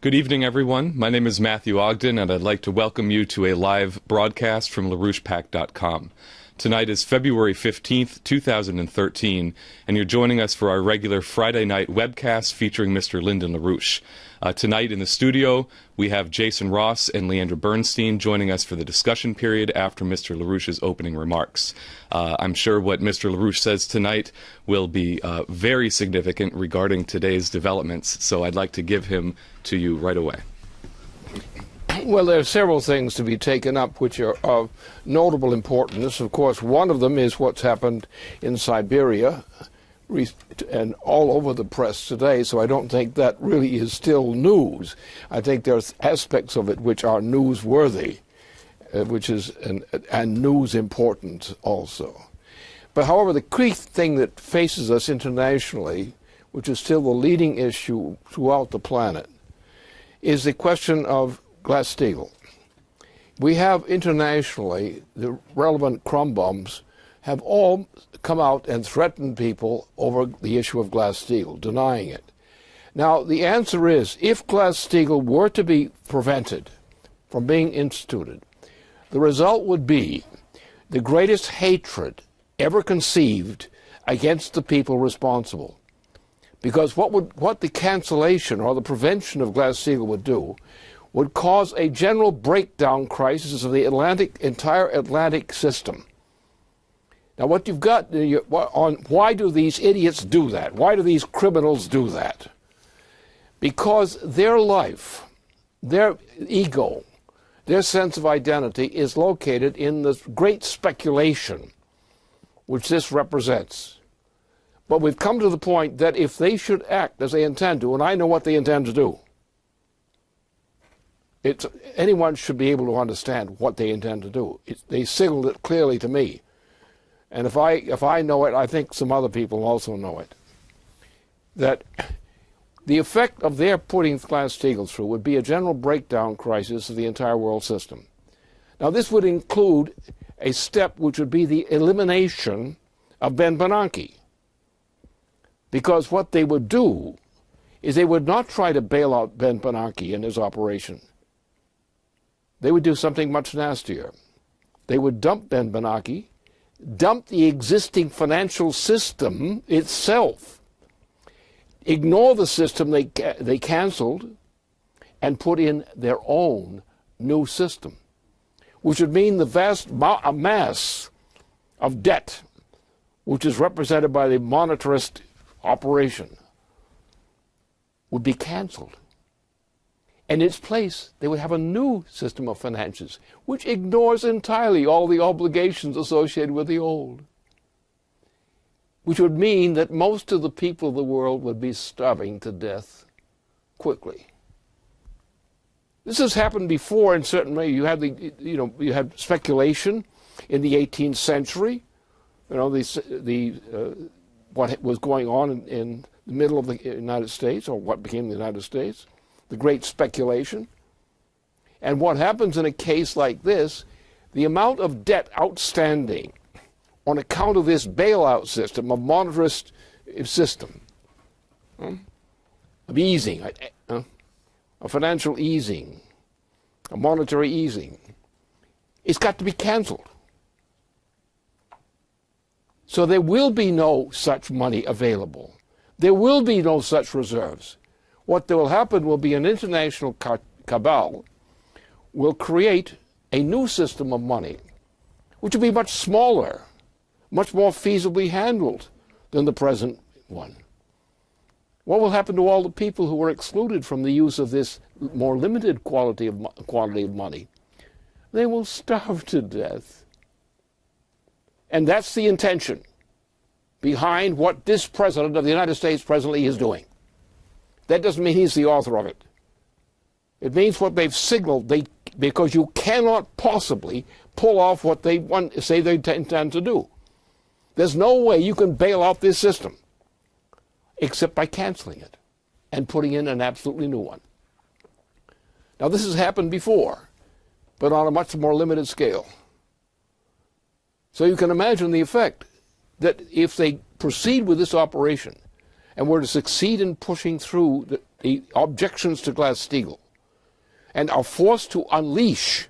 Good evening, everyone. My name is Matthew Ogden, and I'd like to welcome you to a live broadcast from LaRouchePAC.com. Tonight is February 15th, 2013, and you're joining us for our regular Friday night webcast featuring Mr. Lyndon LaRouche. Tonight in the studio, we have Jason Ross and Leandra Bernstein joining us for the discussion period after Mr. LaRouche's opening remarks. I'm sure what Mr. LaRouche says tonight will be very significant regarding today's developments, so I'd like to give him to you right away. Well, there are several things to be taken up which are of notable importance. Of course, one of them is what's happened in Siberia and all over the press today, so I don't think that really is still news. I think there's aspects of it which are newsworthy, and news important also. But however, the key thing that faces us internationally, which is still the leading issue throughout the planet, is the question of Glass-Steagall. We have internationally, the relevant crumb bums have all come out and threatened people over the issue of Glass-Steagall, denying it. Now, the answer is, if Glass-Steagall were to be prevented from being instituted, the result would be the greatest hatred ever conceived against the people responsible. Because what the cancellation or the prevention of Glass-Steagall would do would cause a general breakdown crisis of the entire Atlantic system. Now, what you've got on why do these idiots do that? Why do these criminals do that? Because their life, their ego, their sense of identity is located in the great speculation which this represents. But we've come to the point that if they should act as they intend to, and I know what they intend to do, anyone should be able to understand what they intend to do. They signaled it clearly to me. And if I know it, I think some other people also know it. That the effect of their putting Glass-Steagall through would be a general breakdown crisis of the entire world system. Now, this would include a step which would be the elimination of Ben Bernanke. Because what they would do is they would not try to bail out Ben Bernanke in his operation. They would do something much nastier. They would dump Ben Bernanke, dump the existing financial system itself, ignore the system they canceled, and put in their own new system, which would mean the vast mass of debt, which is represented by the monetarist operation, would be canceled. In its place, they would have a new system of finances, which ignores entirely all the obligations associated with the old, which would mean that most of the people of the world would be starving to death quickly. This has happened before in certain ways. You had speculation in the 18th century. What was going on in the middle of the United States, or what became the United States. The great speculation. And what happens in a case like this, the amount of debt outstanding on account of this bailout system, a monetarist system, of easing, a financial easing, a monetary easing, it's got to be canceled. So there will be no such money available. There will be no such reserves. What will happen will be an international cabal will create a new system of money, which will be much smaller, much more feasibly handled than the present one. What will happen to all the people who were excluded from the use of this more limited quantity of money? They will starve to death. And that's the intention behind what this President of the United States presently is doing. That doesn't mean he's the author of it. It means what they've signaled, because you cannot possibly pull off what they say they intend to do. There's no way you can bail out this system except by canceling it and putting in an absolutely new one. Now, this has happened before, but on a much more limited scale. So you can imagine the effect that if they proceed with this operation and were to succeed in pushing through the objections to Glass-Steagall, and are forced to unleash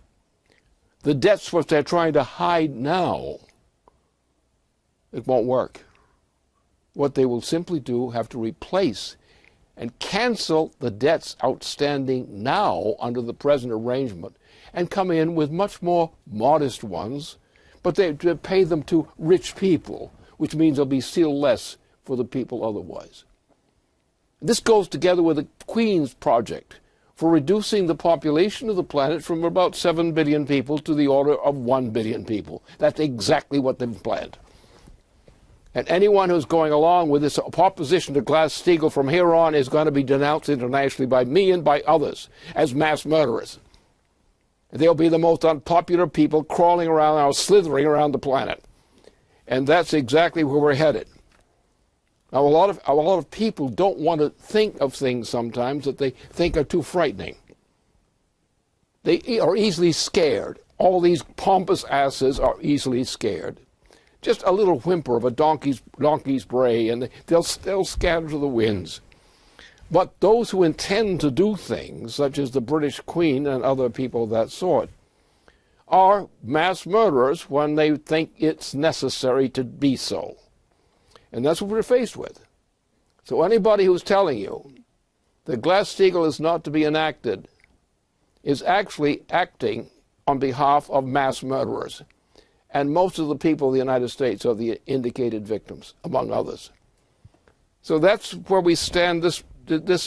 the debts which they're trying to hide now, it won't work. What they will simply do, have to replace and cancel the debts outstanding now under the present arrangement, and come in with much more modest ones, but they pay them to rich people, which means there'll be still less for the people otherwise. This goes together with the Queen's project for reducing the population of the planet from about 7 billion people to the order of 1 billion people. That's exactly what they've planned. And anyone who's going along with this opposition to Glass-Steagall from here on is going to be denounced internationally by me and by others as mass murderers. They'll be the most unpopular people crawling around or slithering around the planet. And that's exactly where we're headed. Now, a lot of people don't want to think of things sometimes that they think are too frightening. They are easily scared. All these pompous asses are easily scared. Just a little whimper of a donkey's bray, and they'll scatter to the winds. But those who intend to do things, such as the British Queen and other people of that sort, are mass murderers when they think it's necessary to be so. And that's what we're faced with. So anybody who's telling you that Glass-Steagall is not to be enacted is actually acting on behalf of mass murderers. And most of the people of the United States are the indicated victims, among others. So that's where we stand this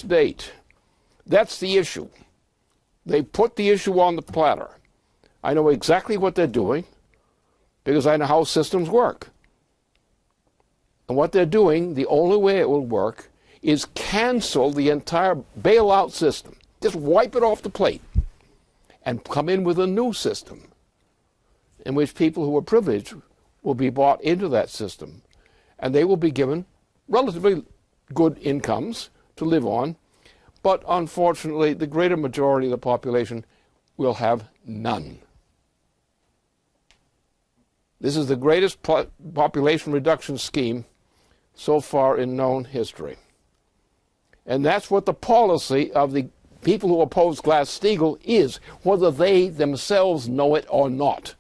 date. That's the issue. They put the issue on the platter. I know exactly what they're doing because I know how systems work. And what they're doing, the only way it will work, is cancel the entire bailout system. Just wipe it off the plate and come in with a new system in which people who are privileged will be bought into that system, and they will be given relatively good incomes to live on, but unfortunately the greater majority of the population will have none. This is the greatest population reduction scheme so far in known history. And that's what the policy of the people who oppose Glass-Steagall is, whether they themselves know it or not.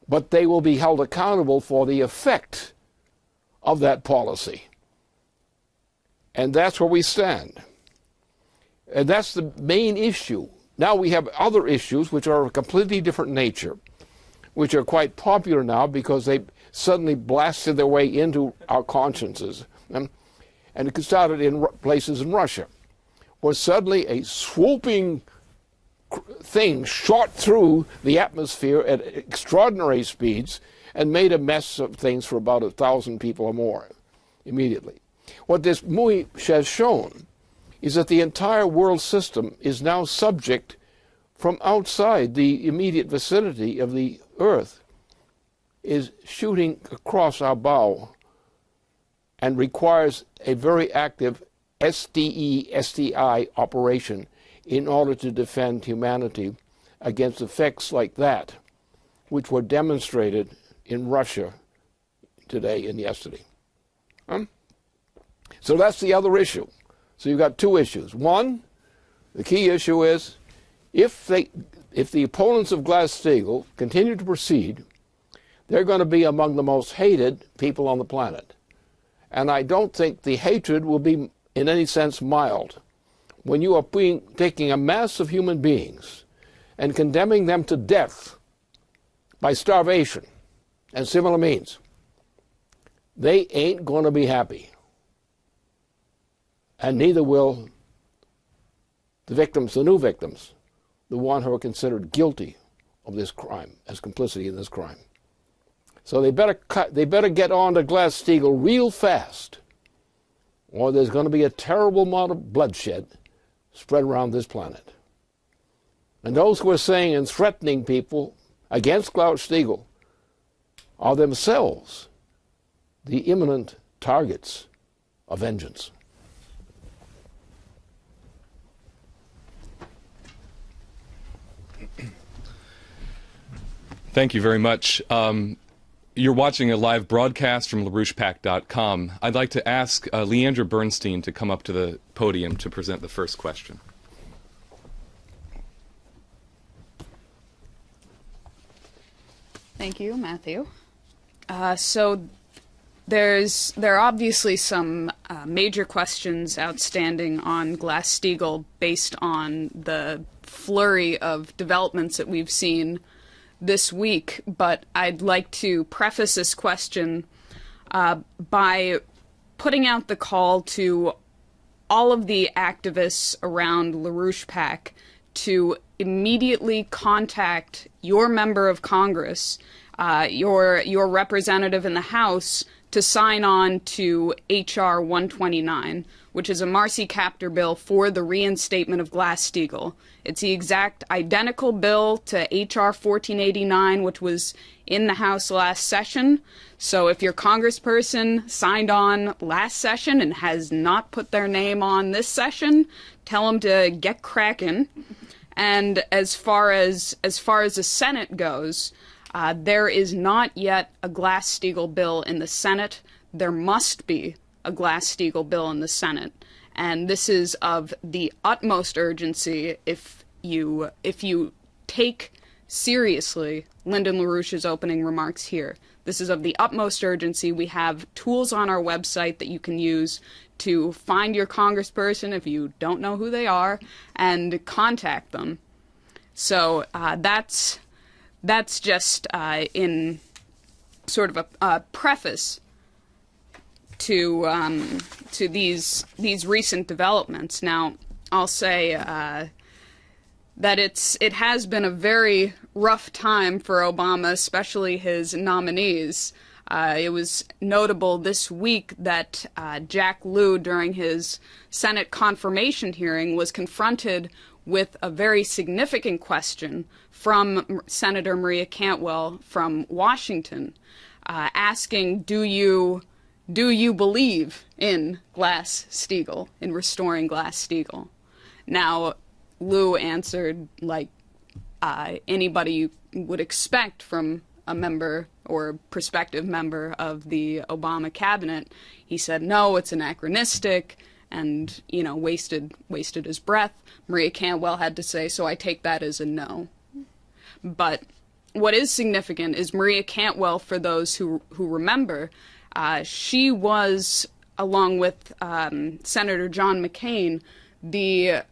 But they will be held accountable for the effect of that policy. And that's where we stand. And that's the main issue. Now we have other issues which are of a completely different nature, which are quite popular now because they suddenly blasted their way into our consciences. And it started in places in Russia, where suddenly a swooping thing shot through the atmosphere at extraordinary speeds and made a mess of things for about 1,000 people or more immediately. What this movie has shown is that the entire world system is now subject from outside the immediate vicinity of the Earth, is shooting across our bow and requires a very active SDI operation in order to defend humanity against effects like that, which were demonstrated in Russia today and yesterday. So that's the other issue. So you've got two issues. One, the key issue is if the opponents of Glass-Steagall continue to proceed, they're going to be among the most hated people on the planet. And I don't think the hatred will be in any sense mild. When you are taking a mass of human beings and condemning them to death by starvation and similar means, they ain't going to be happy. And neither will the victims, the new victims, the one who are considered guilty of this crime, as complicity in this crime. So they better get on to Glass-Steagall real fast, or there's going to be a terrible amount of bloodshed spread around this planet. And those who are saying and threatening people against Glass-Steagall are themselves the imminent targets of vengeance. Thank you very much. You're watching a live broadcast from LaRouchePack.com. I'd like to ask Leandra Bernstein to come up to the podium to present the first question. Thank you, Matthew. So there are obviously some major questions outstanding on Glass-Steagall based on the flurry of developments that we've seen this week, but I'd like to preface this question by putting out the call to all of the activists around LaRouche PAC to immediately contact your member of Congress, your representative in the House, to sign on to H.R. 129, which is a Marcy Kaptur bill for the reinstatement of Glass-Steagall. It's the exact identical bill to H.R. 1489, which was in the House last session. So if your congressperson signed on last session and has not put their name on this session, tell them to get cracking. And as far as the Senate goes, there is not yet a Glass-Steagall bill in the Senate. There must be a Glass-Steagall bill in the Senate. And this is of the utmost urgency if you take seriously Lyndon LaRouche's opening remarks here. This is of the utmost urgency. We have tools on our website that you can use to find your congressperson if you don't know who they are and contact them. So that's just in sort of a preface to these recent developments. Now, I'll say that it has been a very rough time for Obama, especially his nominees. It was notable this week that Jack Lew, during his Senate confirmation hearing, was confronted with a very significant question from Senator Maria Cantwell from Washington, asking, do you believe in Glass-Steagall, in restoring Glass-Steagall? Now, Lew answered like anybody you would expect from a member or prospective member of the Obama cabinet. He said, no, it's anachronistic, and, wasted his breath. Maria Cantwell had to say, so I take that as a no. But what is significant is Maria Cantwell, for those who remember, she was, along with Senator John McCain, the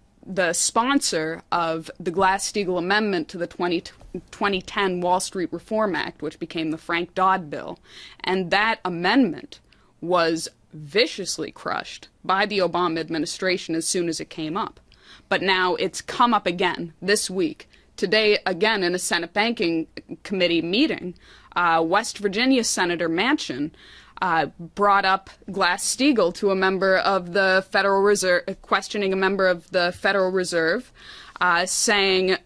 sponsor of the Glass-Steagall Amendment to the 2010 Wall Street Reform Act, which became the Frank Dodd Bill. And that amendment was viciously crushed by the Obama administration as soon as it came up. But now it's come up again this week. Today, again, in a Senate Banking Committee meeting, West Virginia Senator Manchin brought up Glass-Steagall to a member of the Federal Reserve, questioning a member of the Federal Reserve, saying,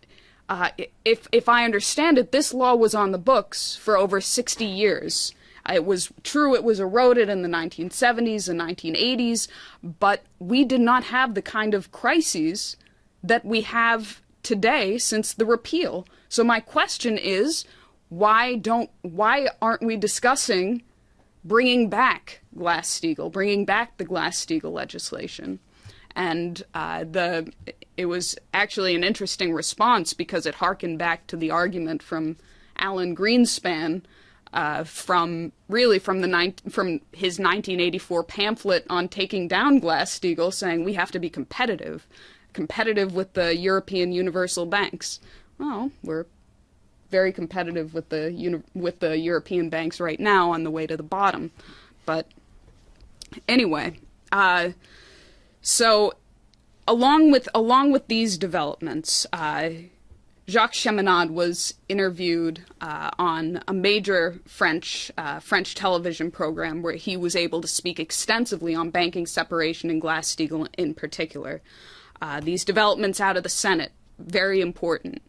if I understand it, this law was on the books for over 60 years. It was true, it was eroded in the 1970s and 1980s, but we did not have the kind of crises that we have today since the repeal. So my question is, why aren't we discussing bringing back Glass-Steagall, bringing back the Glass-Steagall legislation? And it was actually an interesting response because it harkened back to the argument from Alan Greenspan from his 1984 pamphlet on taking down Glass-Steagall, saying we have to be competitive with the European universal banks. Well, we're very competitive with the European banks right now, on the way to the bottom. But anyway, so along with these developments, Jacques Cheminade was interviewed on a major French television program where he was able to speak extensively on banking separation and Glass-Steagall in particular. These developments out of the Senate, very important.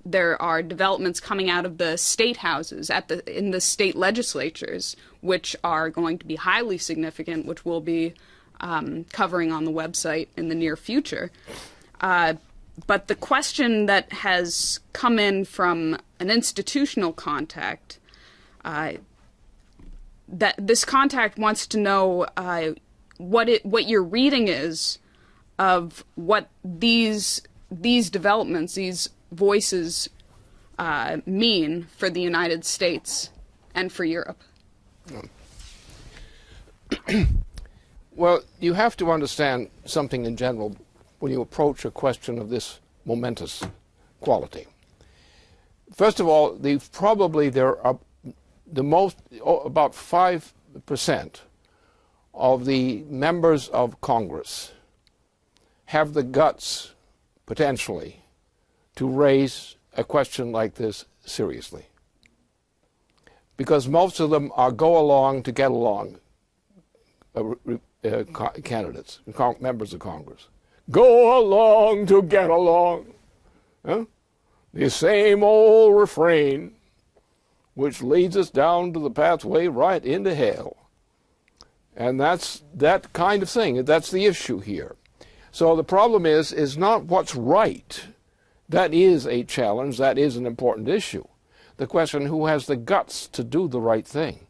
There are developments coming out of the state houses in the state legislatures, which are going to be highly significant, which we'll be covering on the website in the near future. But the question that has come in from an institutional contact that this contact wants to know what your reading is of what these developments, these voices, mean for the United States and for Europe. Well, you have to understand something in general when you approach a question of this momentous quality. First of all, there are about 5% of the members of Congress have the guts, potentially, to raise a question like this seriously. Because most of them are go-along to get along candidates, members of Congress. Go along to get along. Huh? The same old refrain which leads us down to the pathway right into hell. And that's that kind of thing. That's the issue here. So the problem is not what's right. That is a challenge. That is an important issue. The question, who has the guts to do the right thing?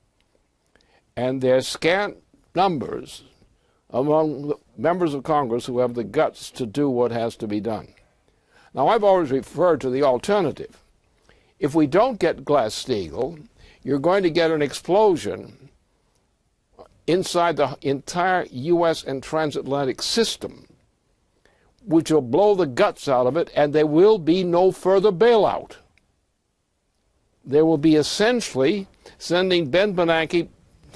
And there's scant numbers among the members of Congress who have the guts to do what has to be done. Now, I've always referred to the alternative. If we don't get Glass-Steagall, you're going to get an explosion inside the entire U.S. and transatlantic system, which will blow the guts out of it, and there will be no further bailout. There will be essentially sending Ben Bernanke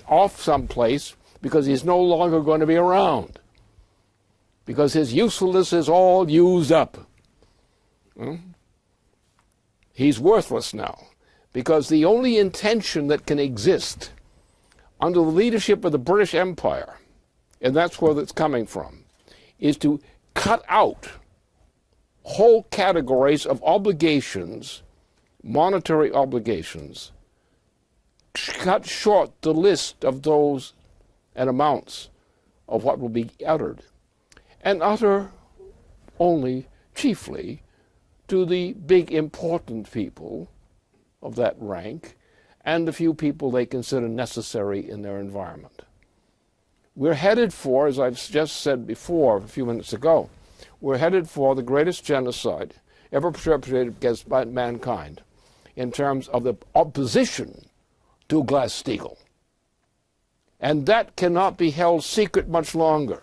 off someplace because he's no longer going to be around, because his usefulness is all used up. He's worthless now, because the only intention that can exist under the leadership of the British Empire, and that's where it's coming from, is to cut out whole categories of obligations, monetary obligations, cut short the list of those and amounts of what will be uttered, and utter only, chiefly, to the big important people of that rank and the few people they consider necessary in their environment. We're headed for, as I've just said before a few minutes ago, we're headed for the greatest genocide ever perpetrated against mankind in terms of the opposition to Glass-Steagall. And that cannot be held secret much longer,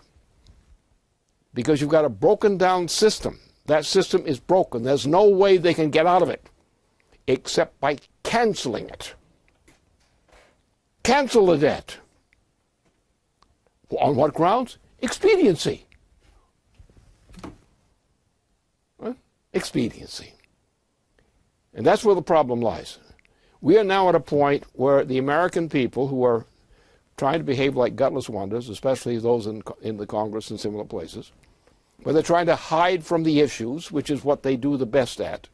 because you've got a broken down system. That system is broken. There's no way they can get out of it except by canceling it. Cancel the debt. On what grounds? Expediency. Expediency. And that's where the problem lies. We are now at a point where the American people, who are trying to behave like gutless wonders, especially those in the Congress and similar places, where they're trying to hide from the issues, which is what they do the best at.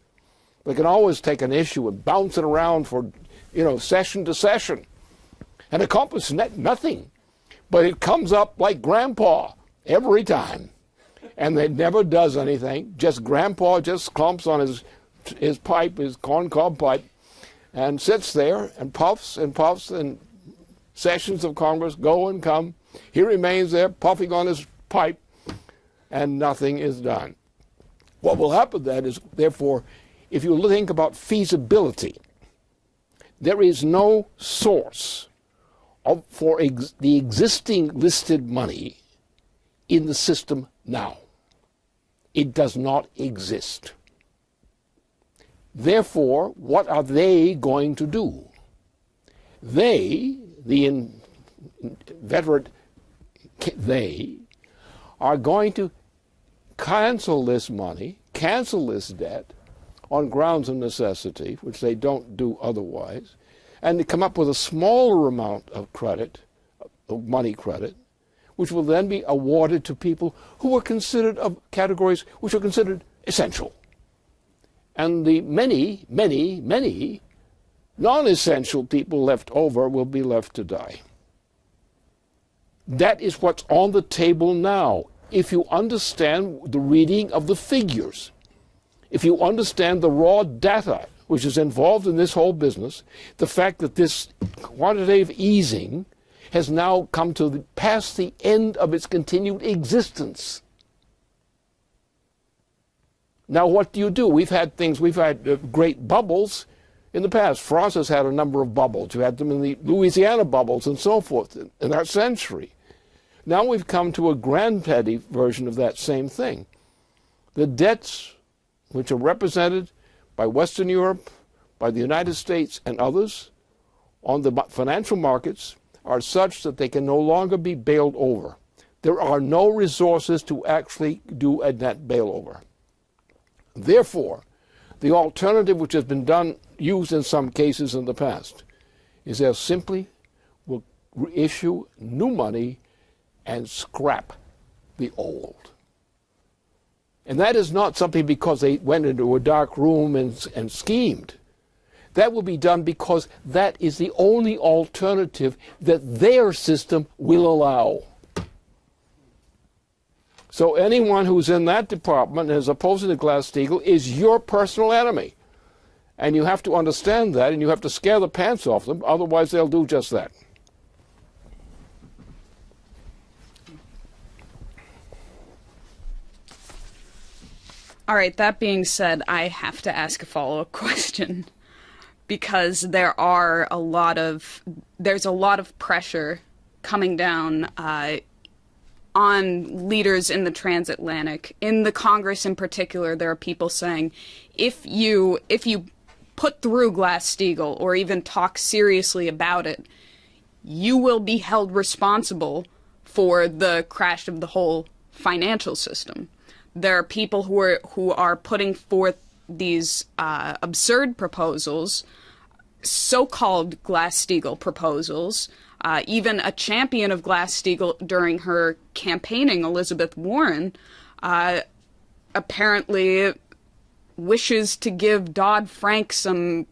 They can always take an issue and bounce it around for, session to session and accomplish nothing. But it comes up like Grandpa every time. And it never does anything. Grandpa just clumps on his pipe, his corncob pipe, and sits there and puffs, and sessions of Congress go and come. He remains there puffing on his pipe, and nothing is done. What will happen then is, therefore, if you think about feasibility, there is no source for the existing listed money in the system now. It does not exist. Therefore, what are they going to do? They, the inveterate they, are going to cancel this money, cancel this debt on grounds of necessity, which they don't do otherwise, and to come up with a smaller amount of credit, of money credit, which will then be awarded to people who are considered of categories which are considered essential. And the many, many, many non-essential people left over will be left to die. That is what's on the table now. If you understand the reading of the figures, if you understand the raw data which is involved in this whole business, the fact that this quantitative easing has now come to past the end of its continued existence. Now, what do? We've had great bubbles in the past. France has had a number of bubbles. You had them in the Louisiana bubbles and so forth in that century. Now we've come to a granddaddy version of that same thing. The debts which are represented by Western Europe, by the United States and others on the financial markets are such that they can no longer be bailed over. There are no resources to actually do a net bailover. Therefore, the alternative which has been used in some cases in the past is they simply will issue new money and scrap the old. And that is not something because they went into a dark room and schemed. That will be done because that is the only alternative that their system will allow. So anyone who's in that department as opposed to Glass-Steagall is your personal enemy. And you have to understand that, and you have to scare the pants off them, otherwise they'll do just that. All right, that being said, I have to ask a follow-up question because there's a lot of pressure coming down on leaders in the transatlantic. In the Congress in particular, there are people saying, if you put through Glass-Steagall or even talk seriously about it, you will be held responsible for the crash of the whole financial system. There are people who are putting forth these absurd proposals, so-called Glass-Steagall proposals. Even a champion of Glass-Steagall during her campaigning, Elizabeth Warren, apparently wishes to give Dodd-Frank some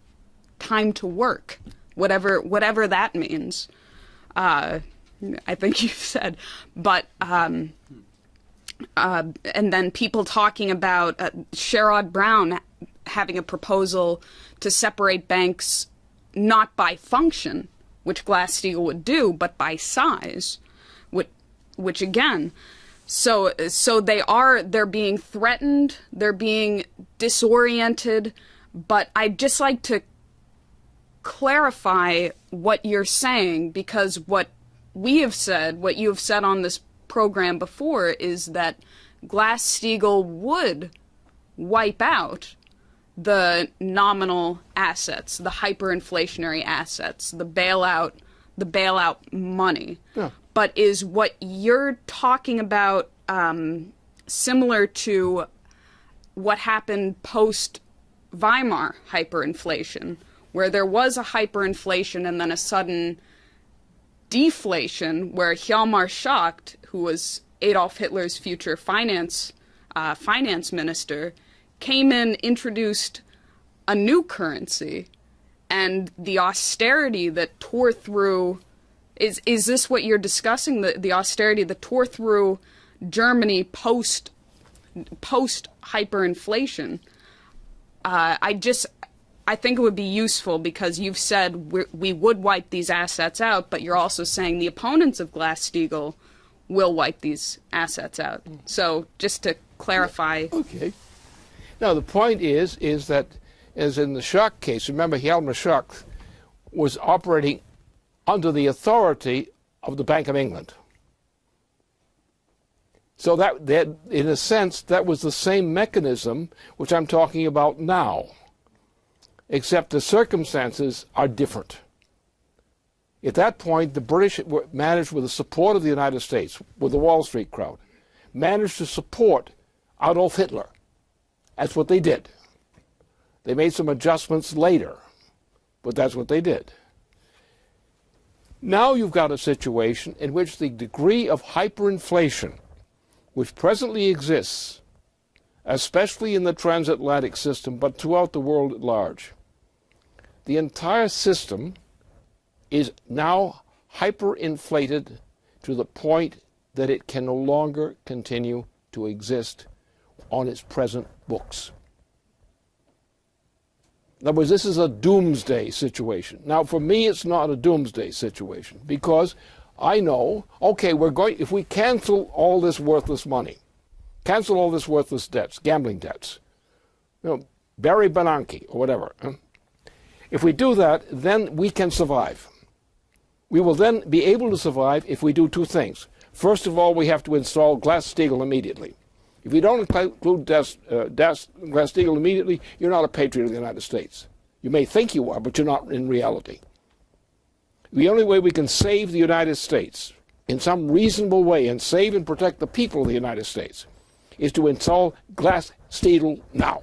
time to work, whatever that means. I think you've said, but. And then people talking about Sherrod Brown having a proposal to separate banks not by function, which Glass-Steagall would do, but by size, which again, so they're being threatened, they're being disoriented, but I'd just like to clarify what you're saying, because what you have said on this program before is that Glass-Steagall would wipe out the nominal assets, the hyperinflationary assets, the bailout money. Yeah. But is what you're talking about similar to what happened post-Weimar hyperinflation, where there was a hyperinflation and then a sudden deflation, where Hjalmar Schacht, who was Adolf Hitler's future finance minister, came in, introduced a new currency, and the austerity that tore through, is this what you're discussing, the austerity that tore through Germany post hyperinflation? I think it would be useful, because you've said we would wipe these assets out, but you're also saying the opponents of Glass-Steagall will wipe these assets out. So just to clarify. Okay. Now the point is that, as in the Schacht case, remember Hjalmar Schacht was operating under the authority of the Bank of England. So that in a sense, that was the same mechanism which I'm talking about now, except the circumstances are different. At that point, the British managed, with the support of the United States, with the Wall Street crowd, managed to support Adolf Hitler. That's what they did. They made some adjustments later, but that's what they did. Now you've got a situation in which the degree of hyperinflation, which presently exists, especially in the transatlantic system, but throughout the world at large, the entire system is now hyperinflated to the point that it can no longer continue to exist on its present books. In other words, this is a doomsday situation. Now, for me, it's not a doomsday situation because I know, okay, if we cancel all this worthless money, cancel all this worthless debts, gambling debts, Barry Bernanke or whatever. If we do that, then we can survive. We will then be able to survive if we do two things. First of all, we have to install Glass-Steagall immediately. If you don't include Glass-Steagall immediately, you're not a patriot of the United States. You may think you are, but you're not in reality. The only way we can save the United States in some reasonable way and save and protect the people of the United States is to install Glass-Steagall now.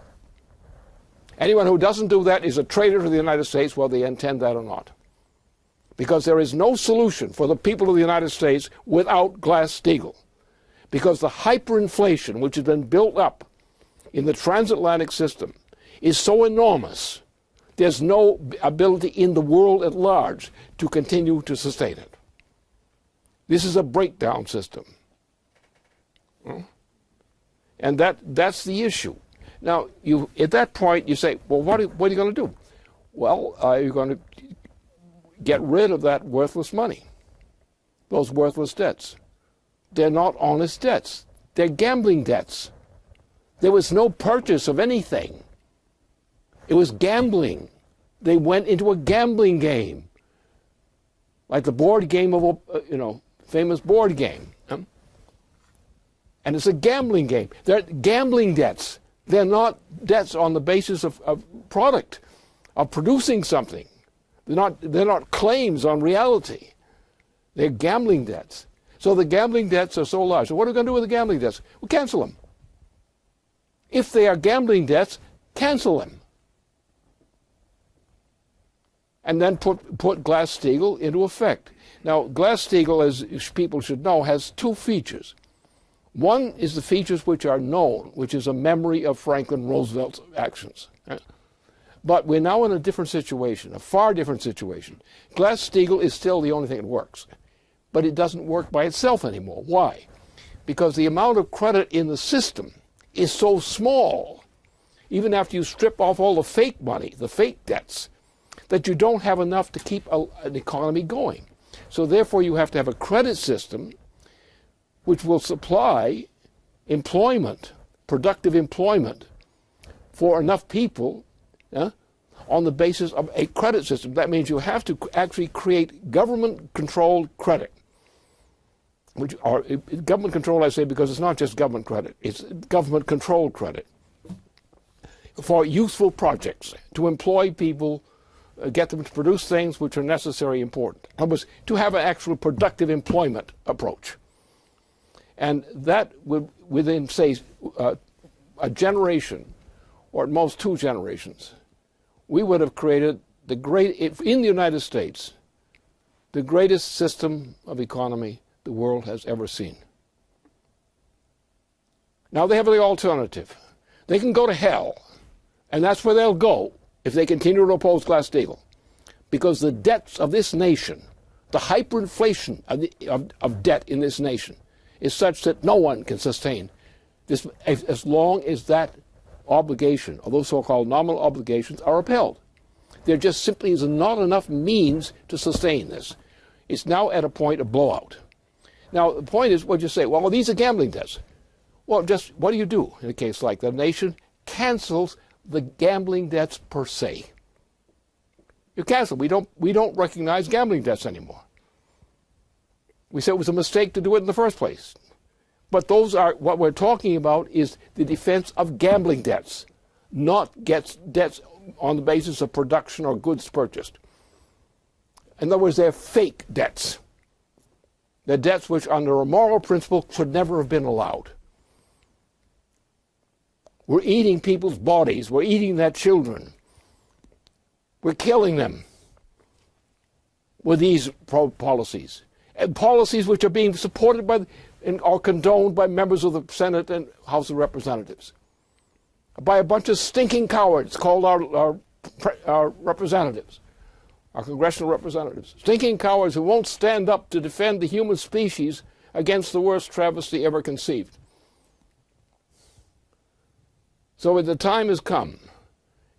Anyone who doesn't do that is a traitor to the United States, whether they intend that or not. Because there is no solution for the people of the United States without Glass-Steagall. Because the hyperinflation which has been built up in the transatlantic system is so enormous, there's no ability in the world at large to continue to sustain it. This is a breakdown system. And that's the issue. Now, at that point, you say, well, what are you going to do? Well, you're going to get rid of that worthless money, those worthless debts. They're not honest debts. They're gambling debts. There was no purchase of anything. It was gambling. They went into a gambling game, like the board game of, famous board game. And it's a gambling game. They're gambling debts. They're not debts on the basis of product, of producing something. They're not claims on reality. They're gambling debts. So the gambling debts are so large. So what are we going to do with the gambling debts? We'll cancel them. If they are gambling debts, cancel them. And then put Glass-Steagall into effect. Now, Glass-Steagall, as people should know, has two features. One is the features which are known, which is a memory of Franklin Roosevelt's actions. But we're now in a different situation, a far different situation. Glass-Steagall is still the only thing that works. But it doesn't work by itself anymore. Why? Because the amount of credit in the system is so small, even after you strip off all the fake money, the fake debts, that you don't have enough to keep an economy going. So therefore you have to have a credit system which will supply employment, productive employment, for enough people on the basis of a credit system. That means you have to actually create government-controlled credit. Government control, I say, because it's not just government credit, it's government-controlled credit for useful projects, to employ people, get them to produce things which are necessary, important. In other words, to have an actual productive employment approach. And that would, within, say, a generation, or at most 2 generations, we would have created in the United States, the greatest system of economy the world has ever seen. Now they have the alternative. They can go to hell, and that's where they'll go if they continue to oppose Glass-Steagall, because the debts of this nation, the hyperinflation of debt in this nation, is such that no one can sustain this as long as that obligation, or those so-called nominal obligations, are upheld. There just simply is not enough means to sustain this. It's now at a point of blowout. Now, the point is, what you say, well, these are gambling debts. Well, just what do you do in a case like that? The nation cancels the gambling debts per se. You cancel. We don't recognize gambling debts anymore. We said it was a mistake to do it in the first place. But those are, what we're talking about is the defense of gambling debts, not debts on the basis of production or goods purchased. In other words, they're fake debts. They're debts which, under a moral principle, should never have been allowed. We're eating people's bodies. We're eating their children. We're killing them with these policies. And policies which are being supported by and are condoned by members of the Senate and House of Representatives, by a bunch of stinking cowards called our representatives, our congressional representatives. Stinking cowards who won't stand up to defend the human species against the worst travesty ever conceived. So when the time has come,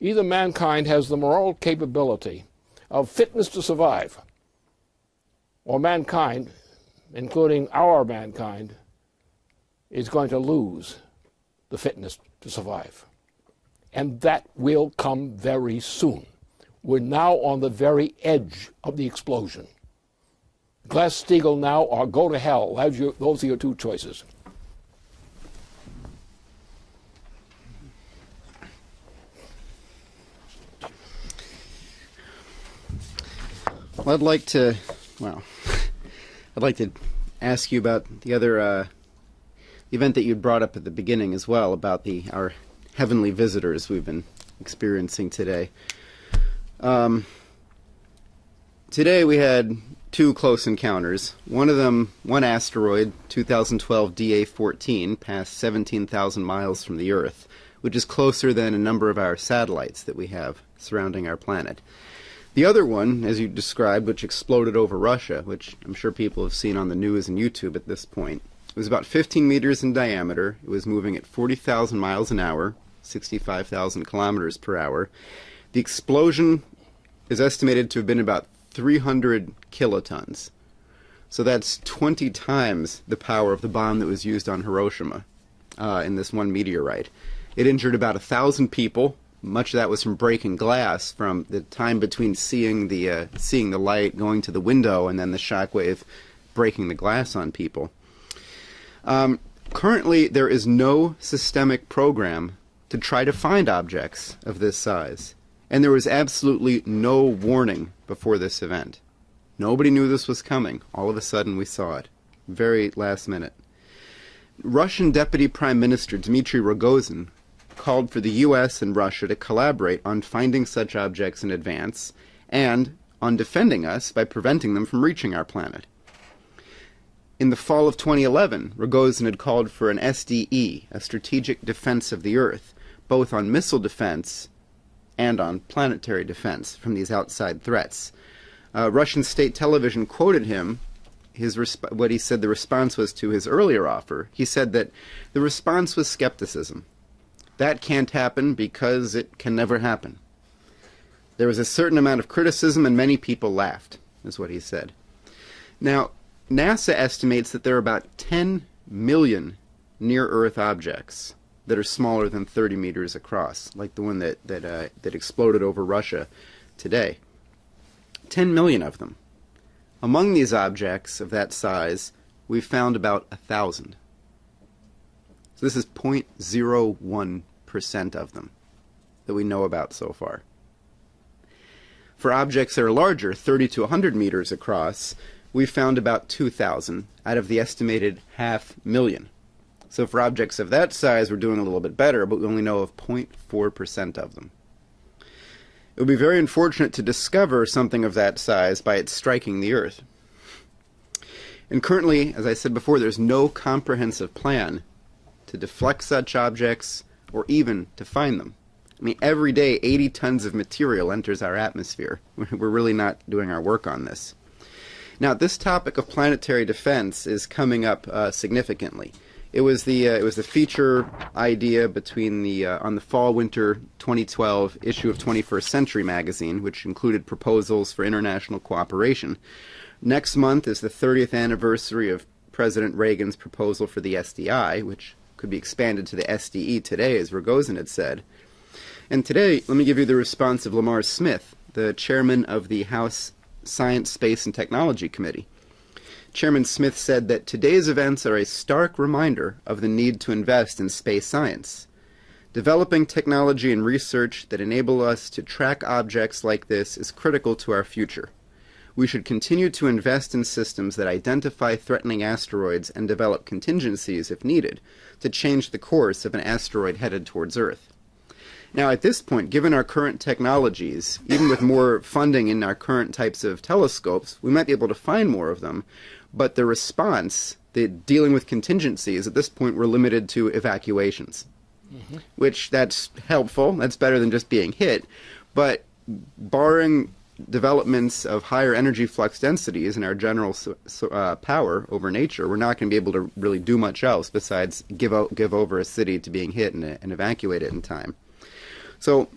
Either mankind has the moral capability of fitness to survive, or mankind, including our mankind, is going to lose the fitness to survive. And that will come very soon. We're now on the very edge of the explosion. Glass-Steagall now or go to hell. Those are your two choices. Well, I'd like to ask you about the other event that you brought up at the beginning as well, about our heavenly visitors we've been experiencing today. Today we had two close encounters. One of them, one asteroid, 2012 DA-14, passed 17,000 miles from the Earth, which is closer than a number of our satellites that we have surrounding our planet. The other one, as you described, which exploded over Russia, which I'm sure people have seen on the news and YouTube at this point, it was about 15 meters in diameter. It was moving at 40,000 miles an hour, 65,000 kilometers per hour. The explosion is estimated to have been about 300 kilotons. So that's 20 times the power of the bomb that was used on Hiroshima in this one meteorite. It injured about 1,000 people. Much of that was from breaking glass, from the time between seeing the light, going to the window, and then the shockwave breaking the glass on people. Currently, there is no systemic program to try to find objects of this size. And there was absolutely no warning before this event. Nobody knew this was coming. All of a sudden, we saw it. Very last minute. Russian Deputy Prime Minister Dmitry Rogozin called for the U.S. and Russia to collaborate on finding such objects in advance and on defending us by preventing them from reaching our planet. In the fall of 2011, Rogozin had called for an SDE, a strategic defense of the Earth, both on missile defense and on planetary defense from these outside threats. Russian state television quoted him, what he said the response was to his earlier offer. He said that the response was skepticism. That can't happen because it can never happen. There was a certain amount of criticism and many people laughed, is what he said. Now, NASA estimates that there are about 10 million near-Earth objects that are smaller than 30 meters across, like the one that exploded over Russia today. 10 million of them. Among these objects of that size, we've found about 1,000. So this is 0.01% of them that we know about so far. For objects that are larger, 30 to 100 meters across, we've found about 2,000 out of the estimated 500,000. So for objects of that size, we're doing a little bit better, but we only know of 0.4% of them. It would be very unfortunate to discover something of that size by it striking the Earth. And currently, as I said before, there's no comprehensive plan to deflect such objects or even to find them. I mean, every day 80 tons of material enters our atmosphere. We're really not doing our work on this. Now, this topic of planetary defense is coming up significantly. It was the feature idea between on the fall-winter 2012 issue of 21st Century magazine, which included proposals for international cooperation. Next month is the 30th anniversary of President Reagan's proposal for the SDI, which could be expanded to the SDE today, as Rogozin had said. And today, let me give you the response of Lamar Smith, the chairman of the House Science, Space, and Technology Committee. Chairman Smith said that today's events are a stark reminder of the need to invest in space science. Developing technology and research that enable us to track objects like this is critical to our future. We should continue to invest in systems that identify threatening asteroids and develop contingencies, if needed, to change the course of an asteroid headed towards Earth. Now, at this point, given our current technologies, even with more funding in our current types of telescopes, we might be able to find more of them, but the response, the dealing with contingencies, at this point we're limited to evacuations, which that's helpful, that's better than just being hit, but barring developments of higher energy flux densities and our general power over nature, we're not going to be able to really do much else besides give over a city to being hit and evacuate it in time. So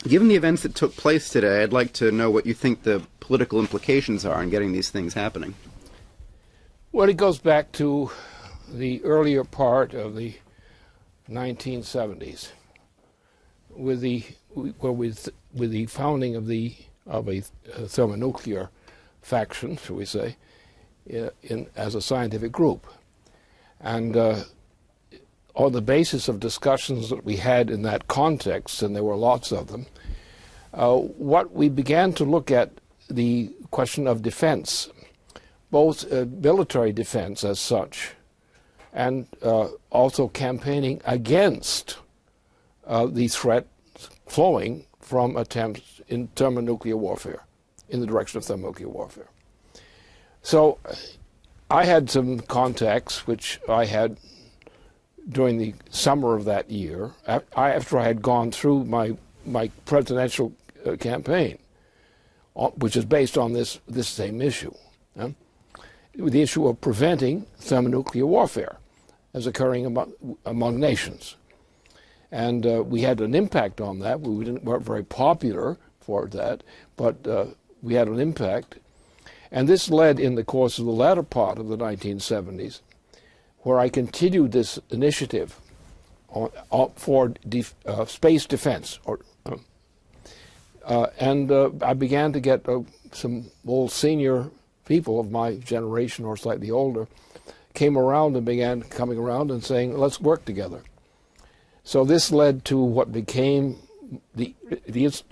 Given the events that took place today, I'd like to know what you think the political implications are in getting these things happening. Well, it goes back to the earlier part of the 1970s, with the founding of a thermonuclear faction, shall we say, as a scientific group, and on the basis of discussions that we had in that context, and there were lots of them, what we began to look at the question of defense, both military defense as such, and also campaigning against the threat flowing from attempts in thermonuclear warfare, in the direction of thermonuclear warfare. So I had some contacts which I had during the summer of that year, after I had gone through my presidential campaign, which is based on this same issue, the issue of preventing thermonuclear warfare as occurring among nations. And we had an impact on that. We weren't very popular for that, but we had an impact. And this led, in the course of the latter part of the 1970s, where I continued this initiative for space defense. And I began to get some old senior people of my generation, or slightly older, came around and began coming around and saying, let's work together. So this led to what became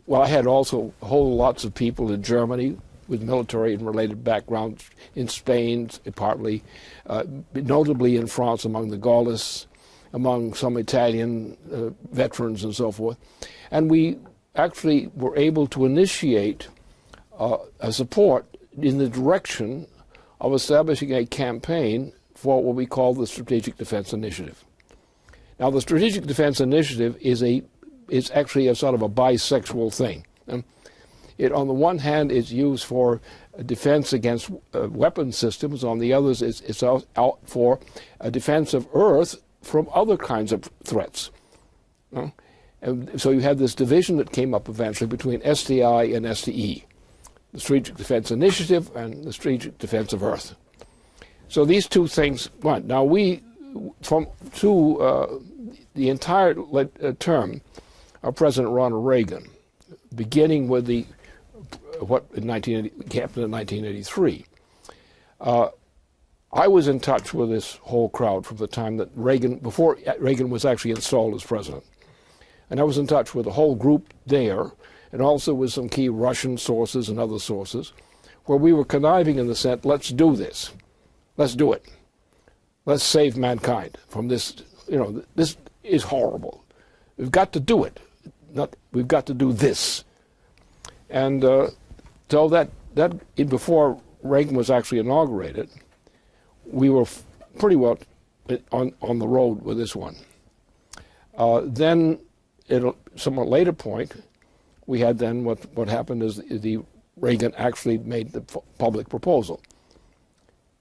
well, I had also whole lots of people in Germany with military and related backgrounds, in Spain, partly, notably in France among the Gaullists, among some Italian veterans and so forth. And we actually were able to initiate a support in the direction of establishing a campaign for what we call the Strategic Defense Initiative. Now, the Strategic Defense Initiative is actually a sort of a bisexual thing. It, on the one hand, is used for defense against weapon systems. On the others, it's out for a defense of Earth from other kinds of threats. And so you had this division that came up eventually between SDI and SDE, the Strategic Defense Initiative and the Strategic Defense of Earth. So these two things went. Now the entire term of President Ronald Reagan, beginning with what happened in 1983, I was in touch with this whole crowd from the time that before Reagan was actually installed as president. And I was in touch with the whole group there, and also with some key Russian sources and other sources, where we were conniving in the sense, let's do this. Let's do it. Let's save mankind from this. This is horrible. We've got to do it. We've got to do this. And so that before Reagan was actually inaugurated, we were pretty well on the road with this one. Then, at a somewhat later point, we had then what happened is Reagan actually made the public proposal.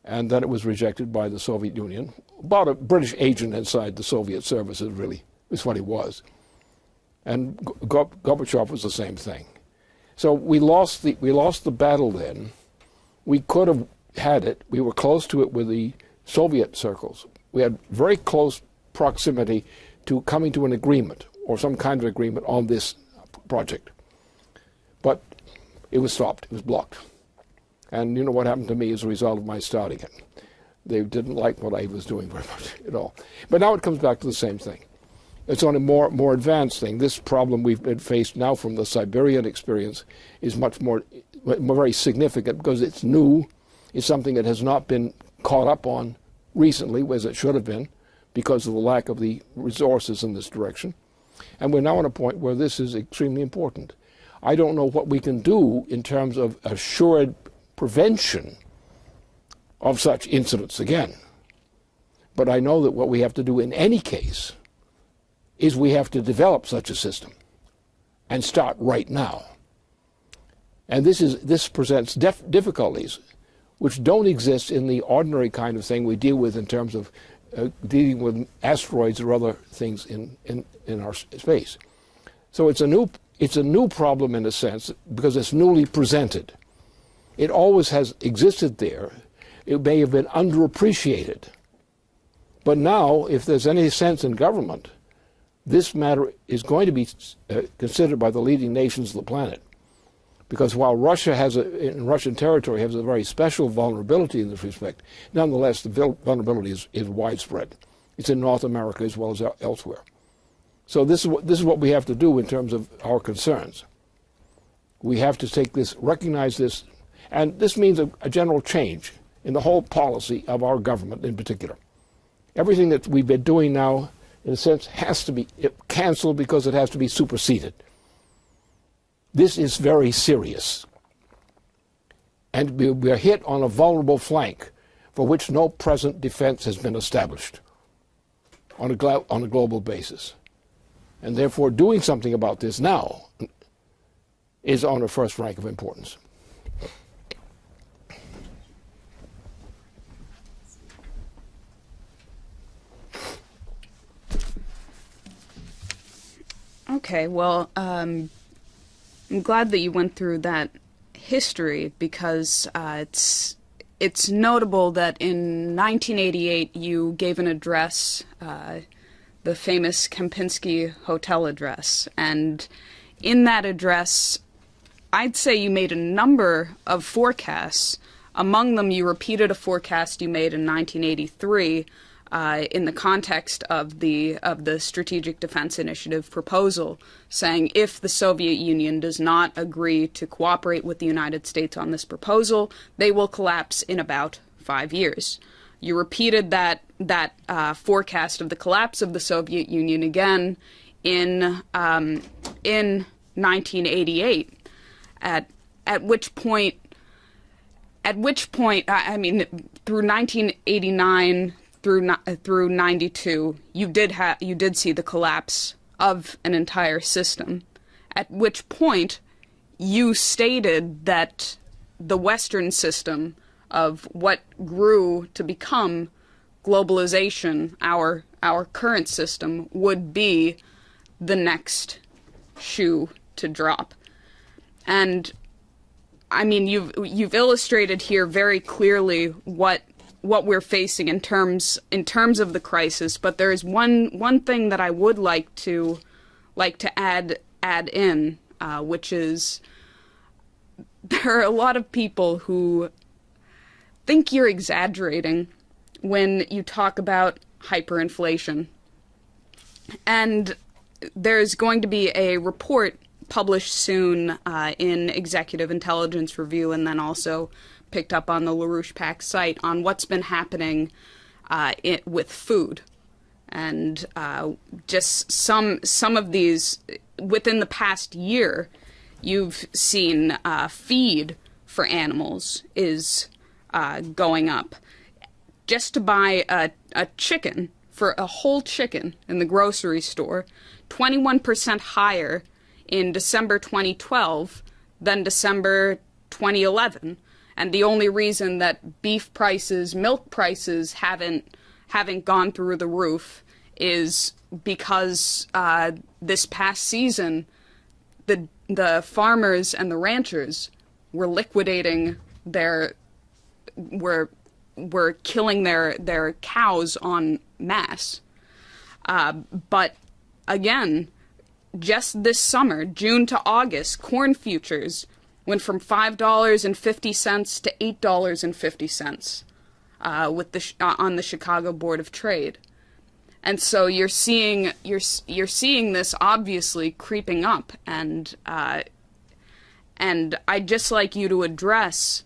And then it was rejected by the Soviet Union. About a British agent inside the Soviet services, really, is what he was. And Gorbachev was the same thing. So we lost the battle then. We could have had it. We were close to it with the Soviet circles. We had very close proximity to coming to an agreement, or some kind of agreement on this project. But it was stopped. It was blocked. And you know what happened to me as a result of my starting it. They didn't like what I was doing very much at all. But now it comes back to the same thing. It's on a more advanced thing. This problem we've been faced now from the Siberian experience is much more very significant because it's new. It's something that has not been caught up on recently, as it should have been, because of the lack of the resources in this direction. And we're now at a point where this is extremely important. I don't know what we can do in terms of assured prevention of such incidents again. But I know that what we have to do in any case is we have to develop such a system and start right now. And this presents difficulties which don't exist in the ordinary kind of thing we deal with in terms of dealing with asteroids or other things in our space. So it's a new It's a new problem in a sense because it's newly presented. It always has existed there. It may have been underappreciated. But now, if there's any sense in government, this matter is going to be considered by the leading nations of the planet. Because while Russia in Russian territory has a very special vulnerability in this respect, nonetheless the vulnerability is widespread. It's in North America as well as elsewhere. So this is what we have to do in terms of our concerns. We have to take this, recognize this, and this means a general change in the whole policy of our government in particular. Everything that we've been doing now, in a sense, has to be canceled because it has to be superseded. This is very serious. And we are hit on a vulnerable flank for which no present defense has been established on a global basis. And therefore, doing something about this now is on the first rank of importance. Okay, well, I'm glad that you went through that history because it's notable that in 1988 you gave an address, the famous Kempinski Hotel address, and in that address I'd say you made a number of forecasts. Among them you repeated a forecast you made in 1983 in the context of the Strategic Defense Initiative proposal, saying if the Soviet Union does not agree to cooperate with the United States on this proposal, they will collapse in about 5 years. You repeated that forecast of the collapse of the Soviet Union again in 1988, at which point, I mean, through 1989. Through 92, you did see the collapse of an entire system, at which point you stated that the Western system of what grew to become globalization, our current system, would be the next shoe to drop. And I mean, you've illustrated here very clearly what we're facing in terms of the crisis, but there is one thing that I would like to add in, which is there are a lot of people who think you're exaggerating when you talk about hyperinflation. And there's going to be a report published soon in Executive Intelligence Review, and then also picked up on the LaRouche PAC site, on what's been happening with food. And just some of these, within the past year, you've seen feed for animals is going up. Just to buy a chicken, for a whole chicken in the grocery store, 21% higher in December 2012 than December 2011. And the only reason that beef prices, milk prices haven't gone through the roof is because this past season, the farmers and the ranchers were liquidating were killing their cows en masse. But again, just this summer, June to August, corn futures went from $5.50 to $8.50 on the Chicago Board of Trade, and so you're seeing this obviously creeping up, and I'd just like you to address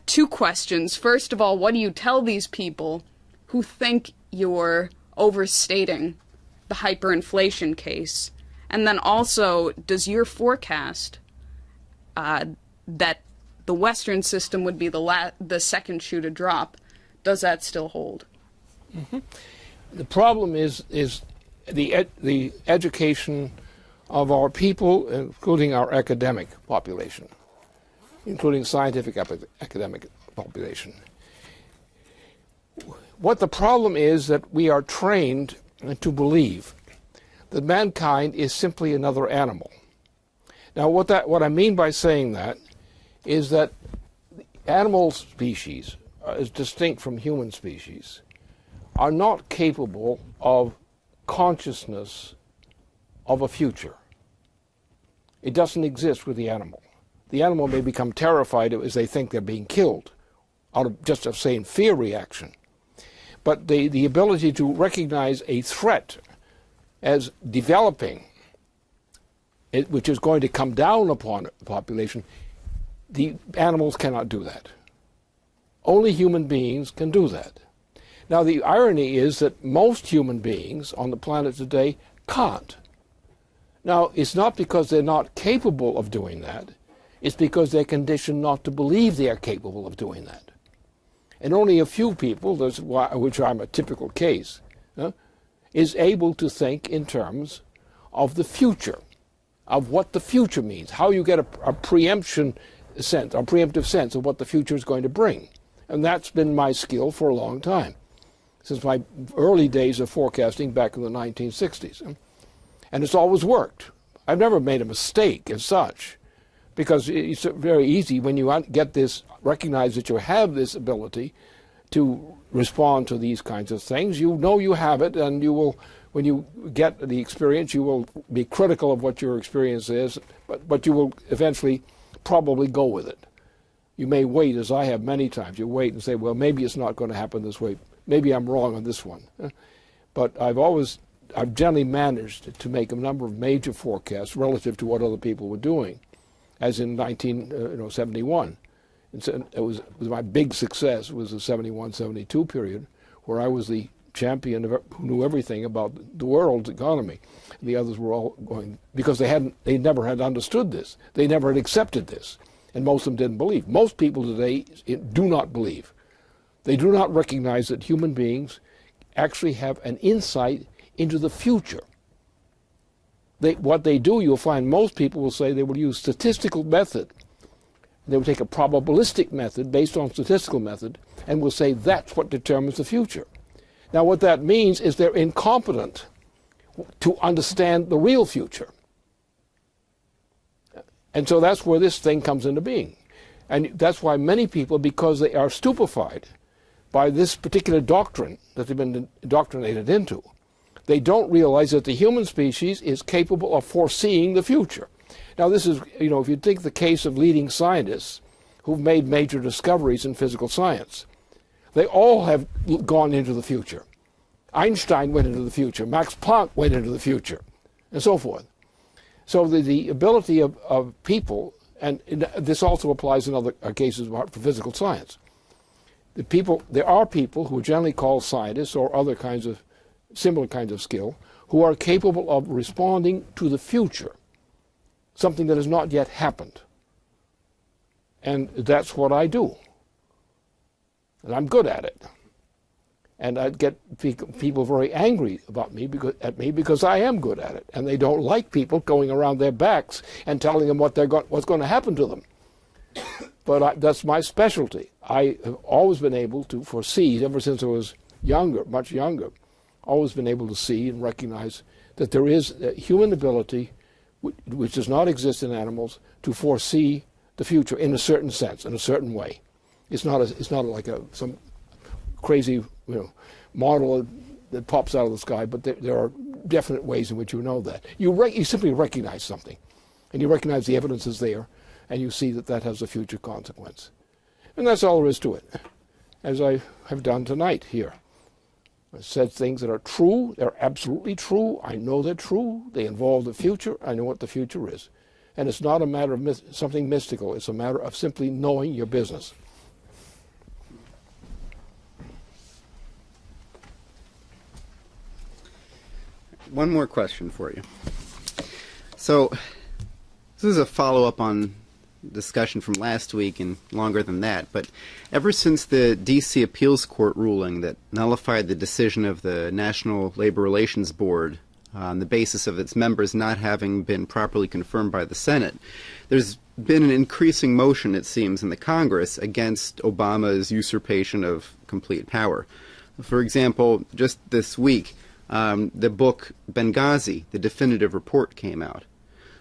two questions. First of all, what do you tell these people who think you're overstating the hyperinflation case, and then also, does your forecast that the Western system would be the second shoe to drop, does that still hold? Mm-hmm. The problem is the education of our people, including our academic population, including scientific academic population. What the problem is that we are trained to believe that mankind is simply another animal. Now, what I mean by saying that is that animal species, as distinct from human species, are not capable of consciousness of a future. It doesn't exist with the animal. The animal may become terrified as they think they're being killed, out of just a same fear reaction. But the ability to recognize a threat as developing, which is going to come down upon the population, the animals cannot do that. Only human beings can do that. Now, the irony is that most human beings on the planet today can't. Now, it's not because they're not capable of doing that. It's because they're conditioned not to believe they are capable of doing that. And only a few people, which I'm a typical case, is able to think in terms of the future, of what the future means, how you get a preemptive sense of what the future is going to bring. And that's been my skill for a long time, since my early days of forecasting back in the 1960s. And it's always worked. I've never made a mistake as such, because it's very easy when you recognize that you have this ability to respond to these kinds of things. You know you have it, and you will, when you get the experience, you will be critical of what your experience is, but you will eventually probably go with it. You may wait, as I have many times. You wait and say, well, maybe it's not going to happen this way. Maybe I'm wrong on this one. But I've generally managed to make a number of major forecasts relative to what other people were doing, as in 1971. It was my big success was the 71-72 period, where I was the champion who knew everything about the world's economy. The others were all going, because they never had understood this. They never had accepted this. And most of them didn't believe. Most people today do not believe. They do not recognize that human beings actually have an insight into the future. What they do, you'll find most people will say they will use statistical method. They will take a probabilistic method based on statistical method and will say that's what determines the future. Now what that means is they're incompetent to understand the real future. And so that's where this thing comes into being. And that's why many people, because they are stupefied by this particular doctrine that they've been indoctrinated into, they don't realize that the human species is capable of foreseeing the future. Now this is, if you think the case of leading scientists who've made major discoveries in physical science, they all have gone into the future. Einstein went into the future, Max Planck went into the future, and so forth. So the ability of people, and this also applies in other cases for physical science, there are people who are generally called scientists or other kinds of similar kinds of skill, who are capable of responding to the future, something that has not yet happened. And that's what I do. And I'm good at it. And I get people very angry at me because I am good at it. And they don't like people going around their backs and telling them what's going to happen to them. But that's my specialty. I have always been able to foresee, ever since I was younger, much younger, always been able to see and recognize that there is a human ability which does not exist in animals to foresee the future in a certain sense, in a certain way. It's not like some crazy model that pops out of the sky, but there are definite ways in which you know that. You simply recognize something, and you recognize the evidence is there, and you see that has a future consequence. And that's all there is to it, as I have done tonight here. I said things that are true. They're absolutely true. I know they're true. They involve the future. I know what the future is. And it's not a matter of something mystical. It's a matter of simply knowing your business. One more question for you. So, this is a follow-up on discussion from last week and longer than that, but ever since the D.C. Appeals Court ruling that nullified the decision of the National Labor Relations Board on the basis of its members not having been properly confirmed by the Senate, there's been an increasing motion, it seems, in the Congress against Obama's usurpation of complete power. For example, just this week, the book Benghazi, the definitive report, came out.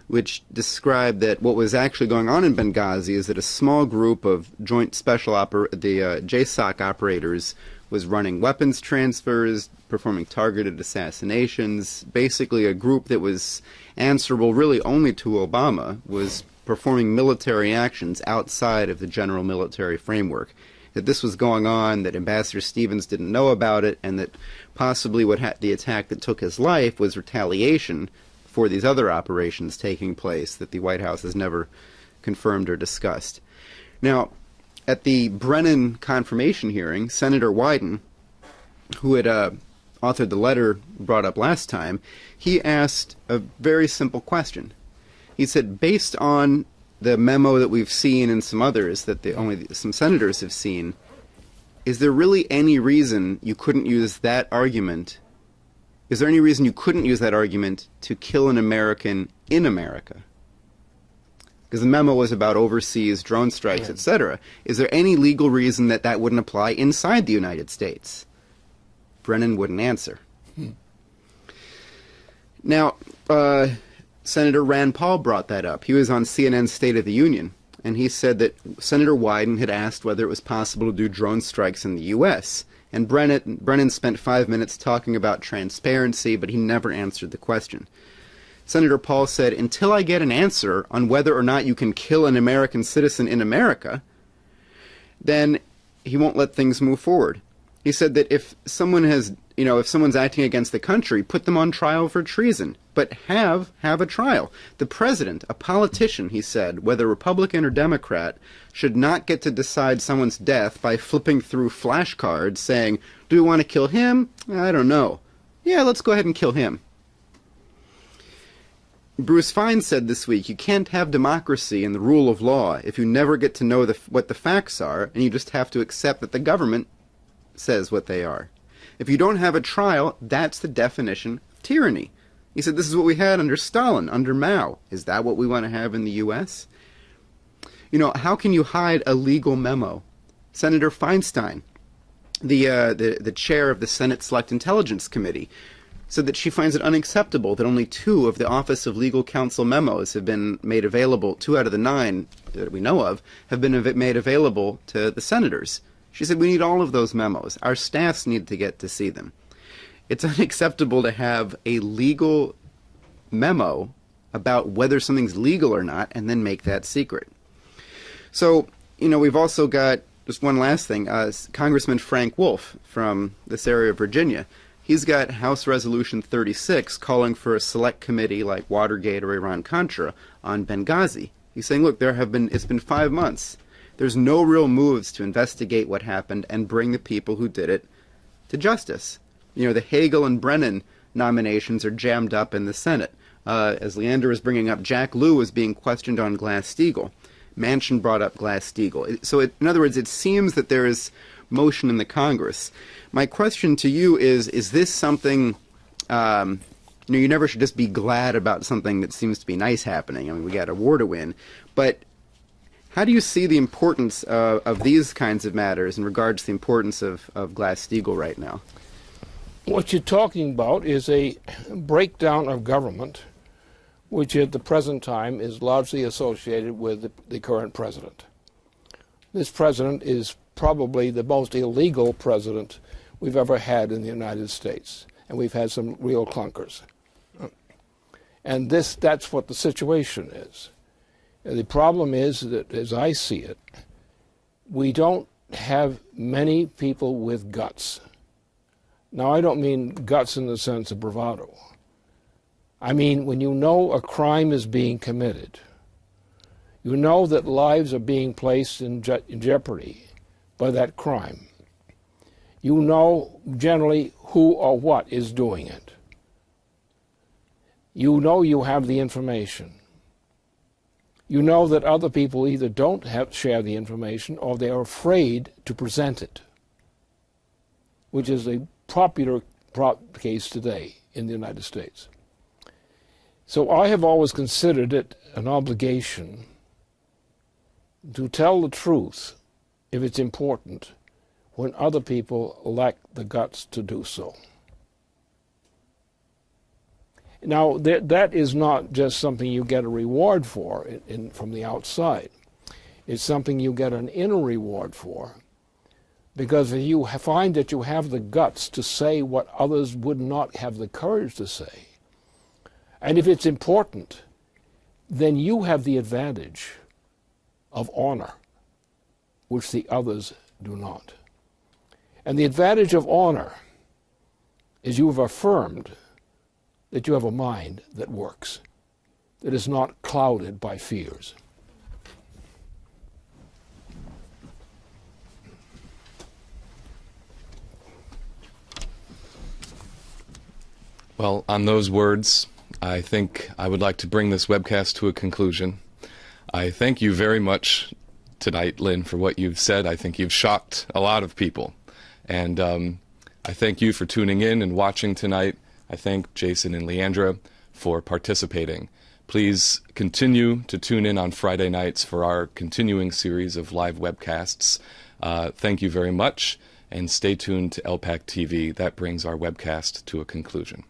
which described that what was actually going on in Benghazi is that a small group of joint special JSOC operators was running weapons transfers, performing targeted assassinations. Basically, a group that was answerable really only to Obama was performing military actions outside of the general military framework. That this was going on, that Ambassador Stevens didn't know about it, and that possibly the attack that took his life was retaliation for these other operations taking place that the White House has never confirmed or discussed. Now, at the Brennan confirmation hearing, Senator Wyden, who had authored the letter brought up last time, he asked a very simple question. He said, based on the memo that we've seen and some others that only some senators have seen, is there really any reason you couldn't use that argument? Is there any reason you couldn't use that argument to kill an American in America? Because the memo was about overseas drone strikes, etc. Is there any legal reason that that wouldn't apply inside the United States? Brennan wouldn't answer. Now, Senator Rand Paul brought that up. He was on CNN's State of the Union, and he said that Senator Wyden had asked whether it was possible to do drone strikes in the U.S., and Brennan spent 5 minutes talking about transparency, but he never answered the question. Senator Paul said, until I get an answer on whether or not you can kill an American citizen in America, then he won't let things move forward. He said that if someone's acting against the country, put them on trial for treason, but have a trial. The president, a politician, he said, whether Republican or Democrat, should not get to decide someone's death by flipping through flashcards saying, do we want to kill him? I don't know. Yeah, let's go ahead and kill him. Bruce Fein said this week, you can't have democracy and the rule of law if you never get to know what the facts are, and you just have to accept that the government says what they are. If you don't have a trial, that's the definition of tyranny. He said this is what we had under Stalin, under Mao. Is that what we want to have in the U.S.? You know, how can you hide a legal memo? Senator Feinstein, the chair of the Senate Select Intelligence Committee, said that she finds it unacceptable that only 2 of the Office of Legal Counsel memos have been made available, 2 out of the 9 that we know of, have been made available to the senators. She said, we need all of those memos. Our staffs need to get to see them. It's unacceptable to have a legal memo about whether something's legal or not and then make that secret. So, you know, we've also got, just one last thing, Congressman Frank Wolf from this area of Virginia. He's got House Resolution 36 calling for a select committee like Watergate or Iran-Contra on Benghazi. He's saying, look, it's been 5 months. There's no real moves to investigate what happened and bring the people who did it to justice. You know, the Hagel and Brennan nominations are jammed up in the Senate. As Leander was bringing up, Jack Lew was being questioned on Glass-Steagall. Manchin brought up Glass-Steagall. So, in other words, it seems that there is motion in the Congress. My question to you is this something, you never should just be glad about something that seems to be nice happening. I mean, we got a war to win. But how do you see the importance of these kinds of matters in regards to the importance of Glass-Steagall right now? What you're talking about is a breakdown of government, which at the present time is largely associated with the current president. This president is probably the most illegal president we've ever had in the United States, and we've had some real clunkers. And that's what the situation is. And the problem is that, as I see it, we don't have many people with guts. Now, I don't mean guts in the sense of bravado. I mean, when you know a crime is being committed, you know that lives are being placed in jeopardy by that crime. You know generally who or what is doing it. You know you have the information. You know that other people either don't share the information or they are afraid to present it, which is a popular case today in the United States. So I have always considered it an obligation to tell the truth if it's important when other people lack the guts to do so. Now, that is not just something you get a reward for from the outside. It's something you get an inner reward for. Because if you find that you have the guts to say what others would not have the courage to say, and if it's important, then you have the advantage of honor, which the others do not. And the advantage of honor is you have affirmed that you have a mind that works, that is not clouded by fears. Well, on those words, I think I would like to bring this webcast to a conclusion. I thank you very much tonight, Lynn, for what you've said. I think you've shocked a lot of people. And I thank you for tuning in and watching tonight. I thank Jason and Leandra for participating. Please continue to tune in on Friday nights for our continuing series of live webcasts. Thank you very much, and stay tuned to LPAC TV. That brings our webcast to a conclusion.